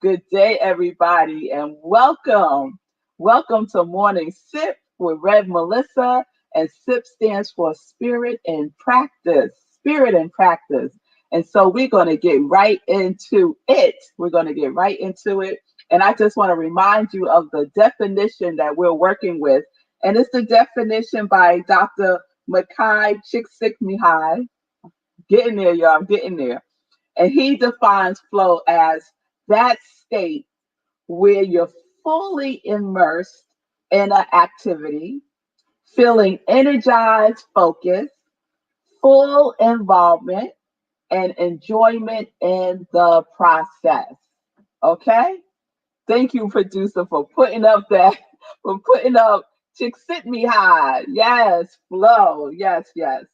Good day, everybody, and welcome. Welcome to Morning Sip with Rev Melissa, and SIP stands for Spirit and Practice. Spirit and Practice. And so we're going to get right into it. We're going to get right into it. And I just want to remind you of the definition that we're working with. And it's the definition by Dr. Makai Csikszentmihalyi. Getting there, y'all. I'm getting there. And he defines flow as that state where you're fully immersed in an activity, feeling energized, focused, full involvement, and enjoyment in the process. Okay? Thank you, producer, for putting up that, for putting up Chick Sit Me High. Yes, flow. Yes, yes.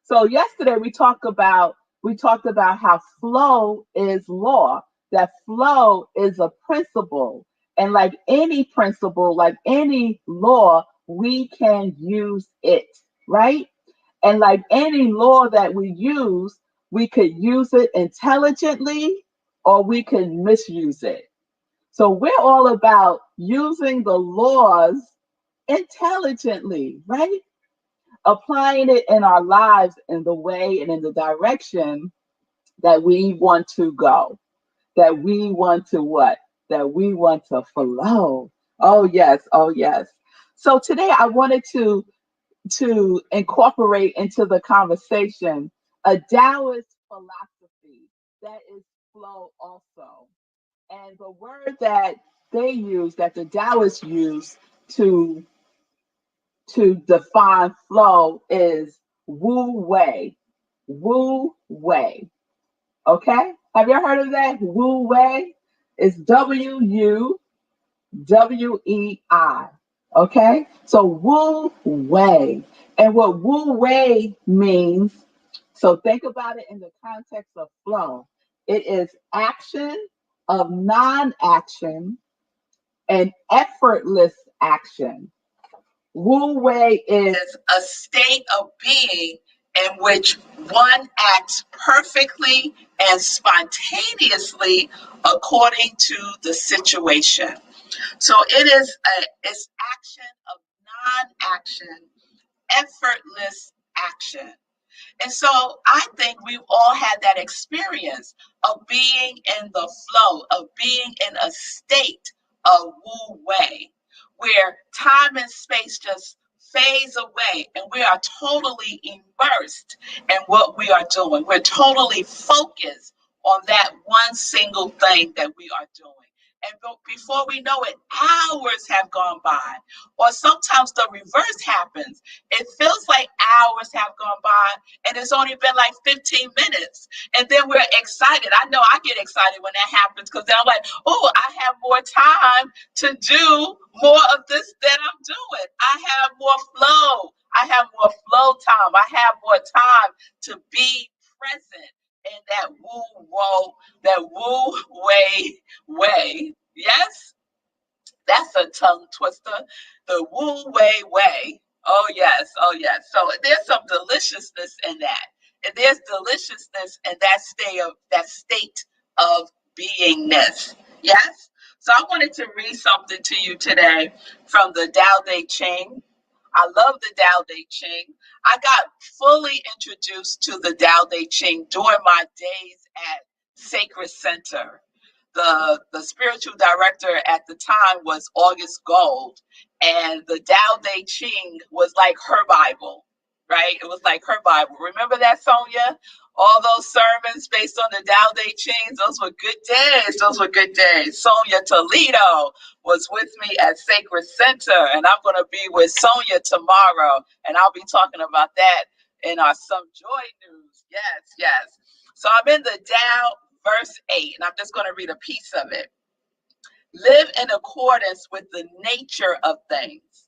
So yesterday we talked about how flow is law, that flow is a principle. And like any principle, like any law, we can use it, right? And like any law that we use, we could use it intelligently or we can misuse it. So we're all about using the laws intelligently, right? Applying it in our lives in the way and in the direction that we want to go, that we want to what? That we want to flow. Oh yes, oh yes. So today I wanted to incorporate into the conversation a Taoist philosophy that is flow also. And the word that they use, that the Taoists use to to define flow is Wu Wei. Wu Wei. Okay? Have you ever heard of that? Wu Wei is WUWEI. Okay? So Wu Wei. And what Wu Wei means, so think about it in the context of flow. It is action of non action and effortless action. Wu Wei is a state of being in which one acts perfectly and spontaneously according to the situation. So it's action of non-action, effortless action. And so I think we've all had that experience of being in the flow, of being in a state of Wu Wei, where time and space just fades away and we are totally immersed in what we are doing. We're totally focused on that one single thing that we are doing. And before we know it, hours have gone by. Or sometimes the reverse happens. It feels like hours have gone by and it's only been like 15 minutes. And then we're excited. I know I get excited when that happens because then I'm like, oh, I have more time to do more of this that I'm doing. I have more flow. I have more flow time. I have more time to be present in that woo way. Yes, that's a tongue twister. The woo way. Oh yes, oh yes. So there's some deliciousness in that. And there's deliciousness in that state of beingness. Yes. So I wanted to read something to you today from the Tao Te Ching. I love the Tao Te Ching. I got fully introduced to the Tao Te Ching during my days at Sacred Center. The spiritual director at the time was August Gold, and the Tao Te Ching was like her Bible, right? It was like her Bible. Remember that, Sonia? All those sermons based on the Tao Te Ching, those were good days. Those were good days. Sonia Toledo was with me at Sacred Center, and I'm going to be with Sonia tomorrow, and I'll be talking about that in our Some Joy News. Yes, yes. So I'm in the Tao, verse 8, and I'm just going to read a piece of it. Live in accordance with the nature of things.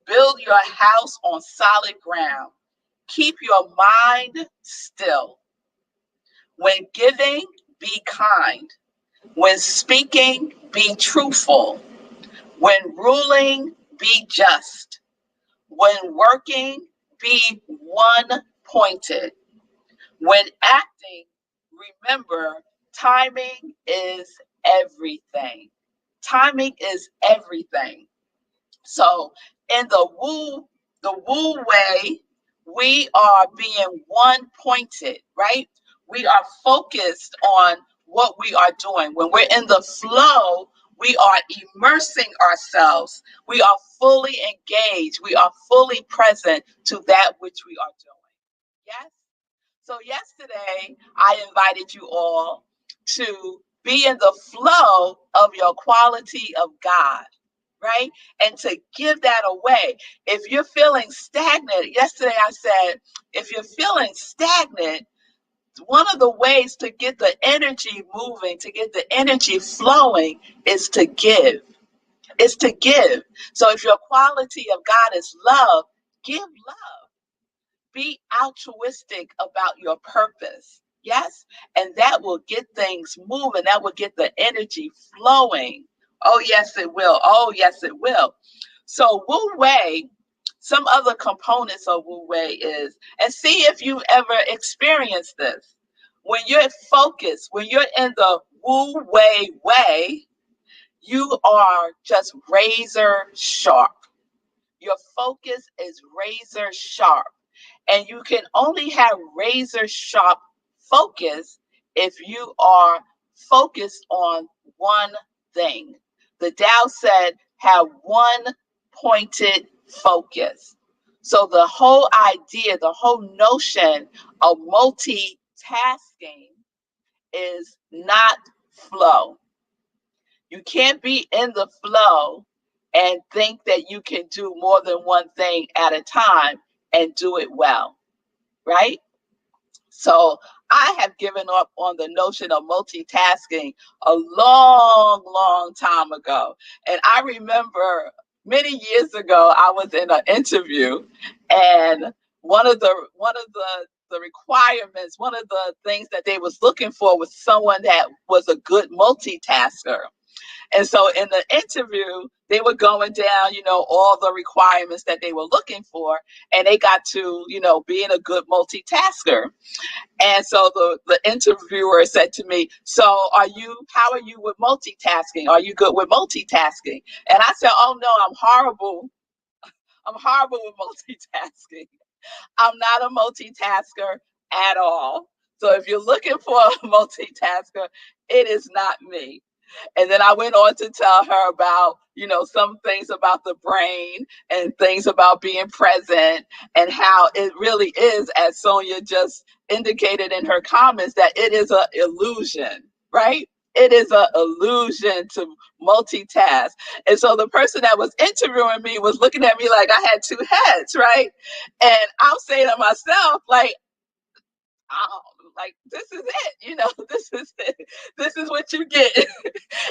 Build your house on solid ground. Keep your mind still. When giving, be kind. When speaking, be truthful. When ruling, be just. When working, be one-pointed. When acting, remember, timing is everything. Timing is everything. So in the woo way, we are being one pointed, right? We are focused on what we are doing. When we're in the flow, we are immersing ourselves. We are fully engaged. We are fully present to that which we are doing. Yes? So yesterday, I invited you all to be in the flow of your quality of God, right? And to give that away. If you're feeling stagnant, yesterday I said, if you're feeling stagnant, one of the ways to get the energy moving, to get the energy flowing, is to give. Is to give. So if your quality of God is love, give love. Be altruistic about your purpose. Yes? And that will get things moving. That will get the energy flowing. Oh, yes, it will. Oh, yes, it will. So, Wu Wei, some other components of Wu Wei is, and see if you ever experienced this. When you're focused, when you're in the Wu Wei way, you are just razor sharp. Your focus is razor sharp. And you can only have razor sharp focus if you are focused on one thing. The Tao said, have one pointed focus. So the whole idea, the whole notion of multitasking is not flow. You can't be in the flow and think that you can do more than one thing at a time and do it well, right? So I have given up on the notion of multitasking a long, long time ago. And I remember many years ago, I was in an interview, and one of the requirements, one of the things that they was looking for was someone that was a good multitasker. And so in the interview, they were going down, all the requirements that they were looking for, and they got to, being a good multitasker. And so the interviewer said to me, so how are you with multitasking? Are you good with multitasking? And I said, oh no, I'm horrible. I'm horrible with multitasking. I'm not a multitasker at all. So if you're looking for a multitasker, it is not me. And then I went on to tell her about, some things about the brain and things about being present, and how it really is, as Sonia just indicated in her comments, that it is an illusion, right? It is an illusion to multitask. And so the person that was interviewing me was looking at me like I had two heads, right? And I'll say to myself, like, oh, like, this is it, this is it. This is what you get.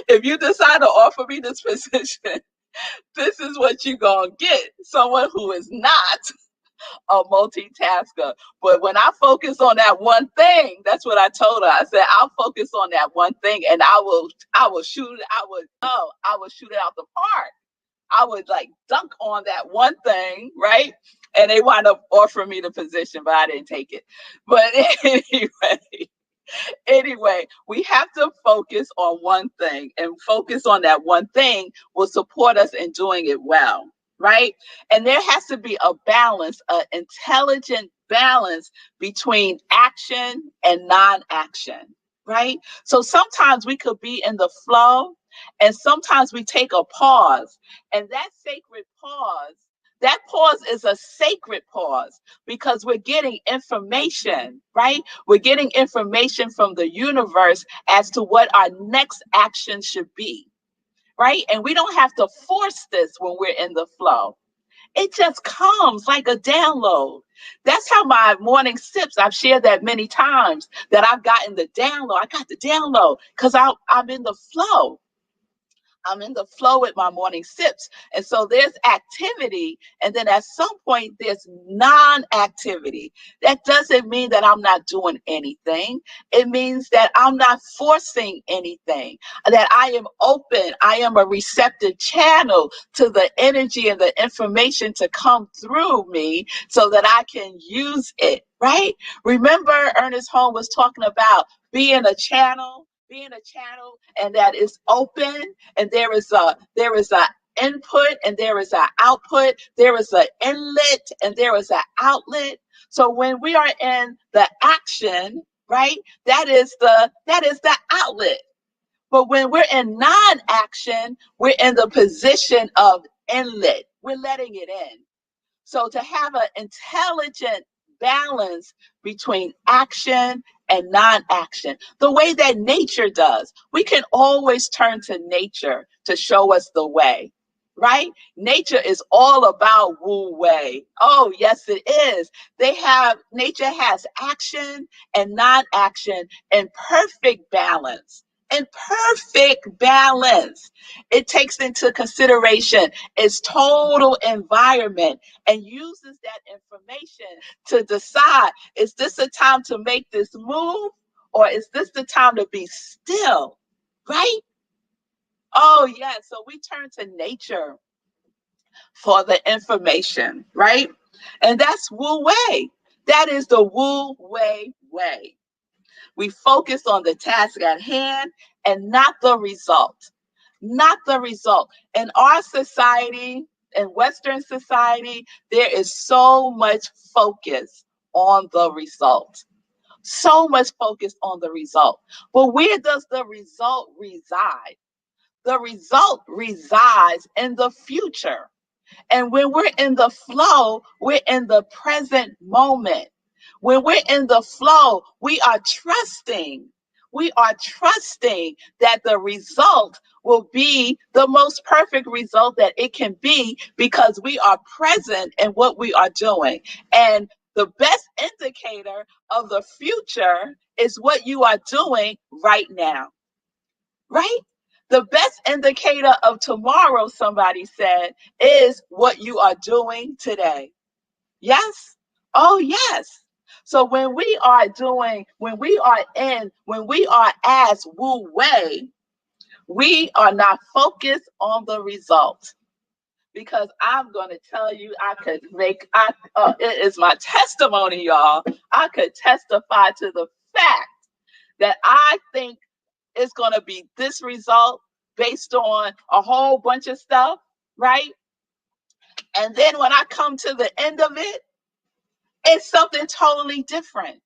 If you decide to offer me this position, this is what you're going to get. Someone who is not a multitasker. But when I focus on that one thing, that's what I told her. I said, I'll focus on that one thing, and I will shoot it. I will shoot it out the park. I would like dunk on that one thing, right? And they wind up offering me the position, but I didn't take it. But anyway, we have to focus on one thing, and focus on that one thing will support us in doing it well, right? And there has to be a balance, an intelligent balance between action and non-action, right? So sometimes we could be in the flow, and sometimes we take a pause, and that pause is a sacred pause, because we're getting information, right? We're getting information from the universe as to what our next action should be, right? And we don't have to force this when we're in the flow. It just comes like a download. That's how my morning sips, I've shared that many times, that I've gotten the download. I got the download because I'm in the flow. I'm in the flow with my morning sips. And so there's activity. And then at some point, there's non-activity. That doesn't mean that I'm not doing anything. It means that I'm not forcing anything, that I am open. I am a receptive channel to the energy and the information to come through me so that I can use it, right? Remember, Ernest Holmes was talking about being a channel. being a channel and that is open, and there is a input and there is an output, there is an inlet and there is an outlet. So when we are in the action, right, that is the outlet. But when we're in non-action, we're in the position of inlet. We're letting it in. So to have an intelligent balance between action and non-action, the way that nature does, we can always turn to nature to show us the way, right? Nature is all about Wu Wei. Oh, yes, it is. Nature has action and non-action in perfect balance. In perfect balance. It takes into consideration its total environment and uses that information to decide, is this a time to make this move or is this the time to be still, right? Oh, yeah. So we turn to nature for the information, right? And that's Wu Wei. That is the Wu Wei way. We focus on the task at hand and not the result. Not the result. In our society, in Western society, there is so much focus on the result. So much focus on the result. But where does the result reside? The result resides in the future. And when we're in the flow, we're in the present moment. When we're in the flow, we are trusting. We are trusting that the result will be the most perfect result that it can be because we are present in what we are doing. And the best indicator of the future is what you are doing right now, right? The best indicator of tomorrow, somebody said, is what you are doing today. Yes? Oh, yes. So when we are as Wu Wei, we are not focused on the result. Because I'm going to tell you, it is my testimony, y'all. I could testify to the fact that I think it's going to be this result based on a whole bunch of stuff, right? And then when I come to the end of it, it's something totally different.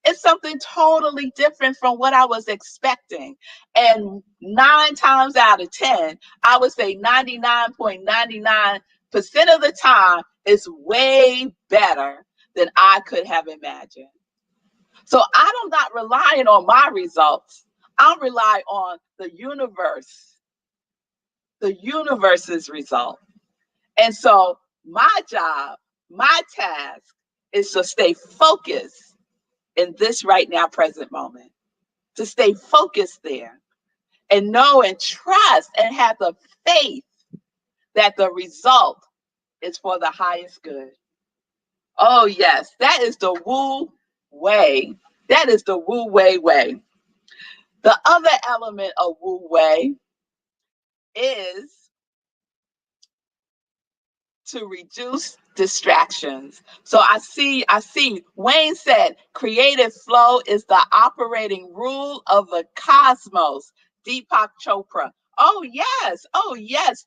It's something totally different from what I was expecting. And 9 times out of 10, I would say 99.99% of the time, it's way better than I could have imagined. So I'm not relying on my results. I'm relying on the universe's result. And so my job, my task is to stay focused in this right now present moment, to stay focused there and know and trust and have the faith that the result is for the highest good. Oh, yes, that is the Wu Wei. That is the Wu Wei way. The other element of Wu Wei is to reduce distractions. So I see Wayne said creative flow is the operating rule of the cosmos. Deepak Chopra. Oh yes.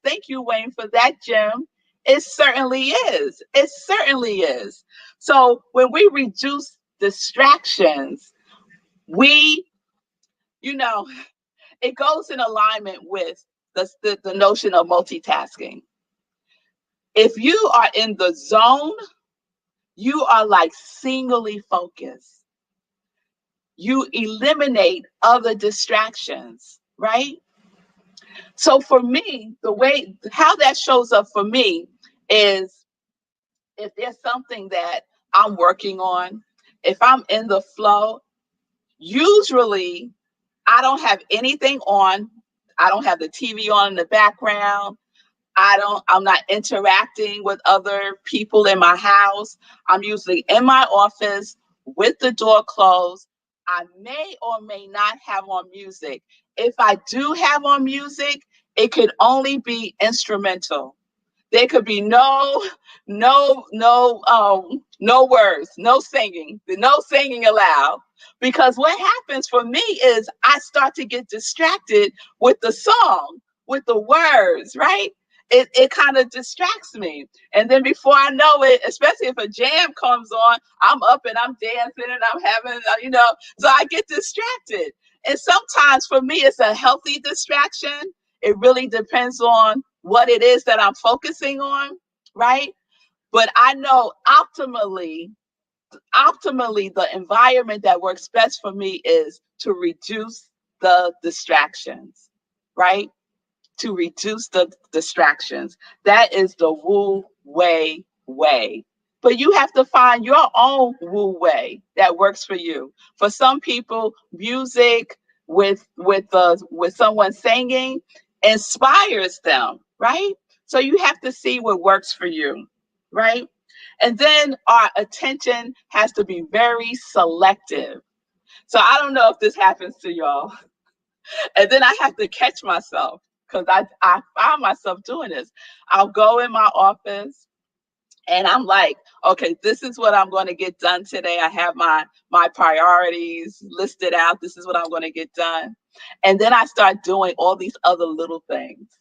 Thank you, Wayne, for that, Jim. It certainly is. It certainly is. So when we reduce distractions, we, it goes in alignment with the notion of multitasking. If you are in the zone, you are like singly focused. You eliminate other distractions, right? So for me, how that shows up for me is if there's something that I'm working on, if I'm in the flow, usually I don't have anything on. I don't have the TV on in the background. I'm not interacting with other people in my house. I'm usually in my office with the door closed. I may or may not have on music. If I do have on music, it could only be instrumental. There could be no words, no singing allowed. Because what happens for me is I start to get distracted with the song, with the words, right? It kind of distracts me. And then before I know it, especially if a jam comes on, I'm up and I'm dancing and I'm having, so I get distracted. And sometimes for me, it's a healthy distraction. It really depends on what it is that I'm focusing on, right? But I know optimally, the environment that works best for me is to reduce the distractions, right? To reduce the distractions. That is the Wu Wei way. But you have to find your own Wu Wei that works for you. For some people, music with someone singing inspires them, right? So you have to see what works for you, right? And then our attention has to be very selective. So I don't know if this happens to y'all. And then I have to catch myself because I find myself doing this. I'll go in my office and I'm like, okay, this is what I'm going to get done today. I have my priorities listed out. This is what I'm going to get done. And then I start doing all these other little things.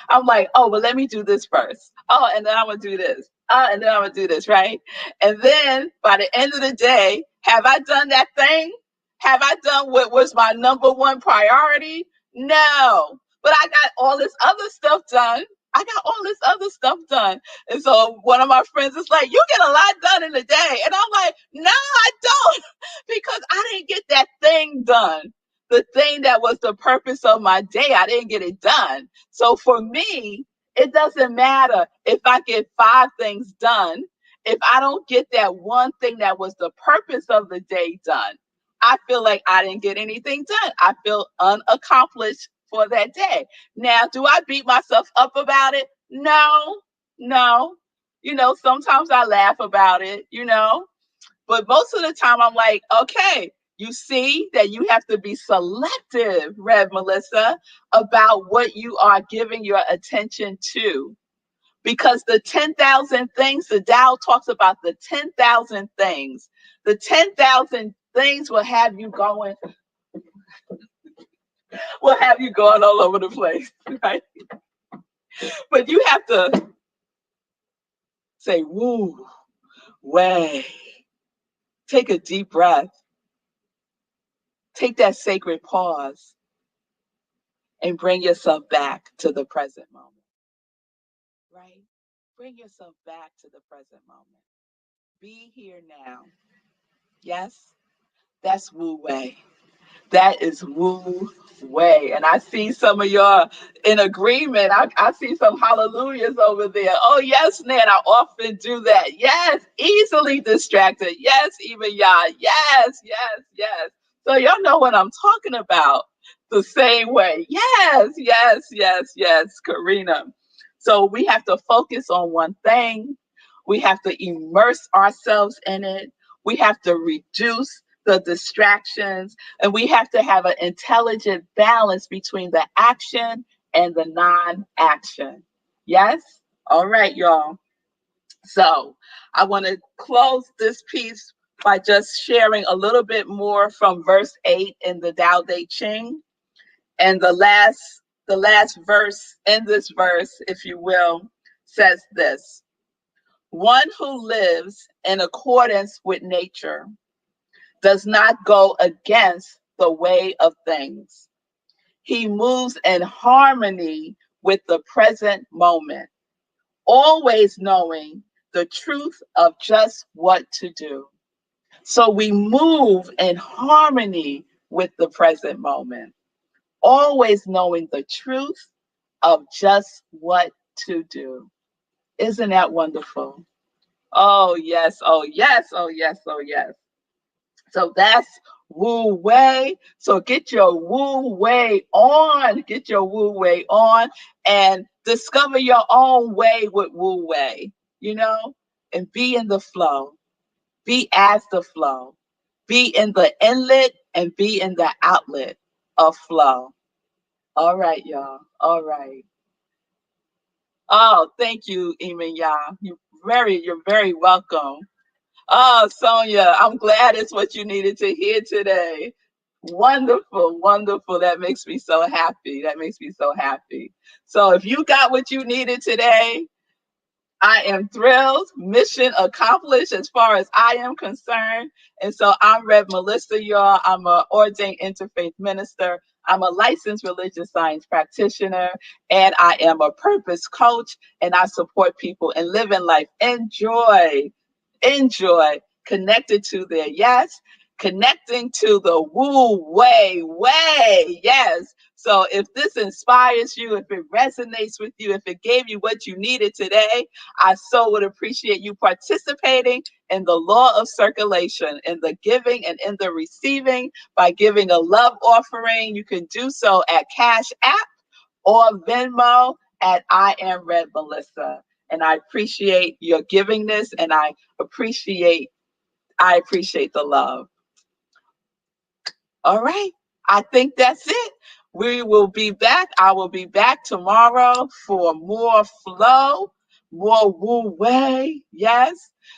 I'm like, oh, well, let me do this first. Oh, and then I'm going to do this. And then I'm going to do this, right? And then by the end of the day, have I done that thing? Have I done what was my number one priority? No. But I got all this other stuff done. I got all this other stuff done. And so one of my friends is like, you get a lot done in a day. And I'm like, no, I don't, because I didn't get that thing done. The thing that was the purpose of my day, I didn't get it done. So for me, it doesn't matter if I get 5 things done. If I don't get that one thing that was the purpose of the day done, I feel like I didn't get anything done. I feel unaccomplished for that day. Now, do I beat myself up about it? No, no. Sometimes I laugh about it. But most of the time I'm like, okay, you see that you have to be selective, Rev Melissa, about what you are giving your attention to. Because the 10,000 things, the Tao talks about the 10,000 things. The 10,000 things will have you going all over the place, right? But you have to say, woo, way. Take a deep breath. Take that sacred pause and bring yourself back to the present moment, right? Bring yourself back to the present moment. Be here now. Yes, that's Wu Wei. That is Wu Wei. And I see some of y'all in agreement. I see some hallelujahs over there. Oh, yes, Nan, I often do that. Yes, easily distracted. Yes, even y'all. Yes, yes, yes. So y'all know what I'm talking about. The same way. Yes, yes, yes, yes, Karina. So we have to focus on one thing. We have to immerse ourselves in it. We have to reduce the distractions, and we have to have an intelligent balance between the action and the non-action. Yes? All right, y'all. So I want to close this piece by just sharing a little bit more from verse 8 in the Tao Te Ching. And the last verse in this verse, if you will, says this: one who lives in accordance with nature does not go against the way of things. He moves in harmony with the present moment, always knowing the truth of just what to do. So we move in harmony with the present moment, always knowing the truth of just what to do. Isn't that wonderful? Oh, yes. Oh, yes. Oh, yes. Oh, yes. So that's Wu Wei. So get your Wu Wei on. Get your Wu Wei on and discover your own way with Wu Wei, and be in the flow. Be as the flow. Be in the inlet and be in the outlet of flow. All right, y'all. All right. Oh, thank you, Emenya. You're very welcome. Oh, Sonia, I'm glad it's what you needed to hear today. Wonderful, wonderful. That makes me so happy. That makes me so happy. So if you got what you needed today, I am thrilled. Mission accomplished as far as I am concerned. And so I'm Rev Melissa, y'all. I'm an ordained interfaith minister. I'm a licensed religious science practitioner, and I am a purpose coach. And I support people in living life. Enjoy, connected to their yes, connecting to the woo way. Yes. So if this inspires you, if it resonates with you, if it gave you what you needed today, I so would appreciate you participating in the law of circulation, in the giving and in the receiving by giving a love offering. You can do so at Cash App or Venmo at I am Rev Melissa. And I appreciate your givingness, and I appreciate the love. All right. I think that's it. We will be back. I will be back tomorrow for more flow, more woo way. Yes.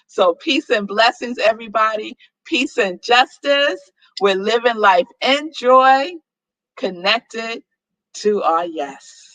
So peace and blessings, everybody. Peace and justice. We're living life in joy, connected to our yes.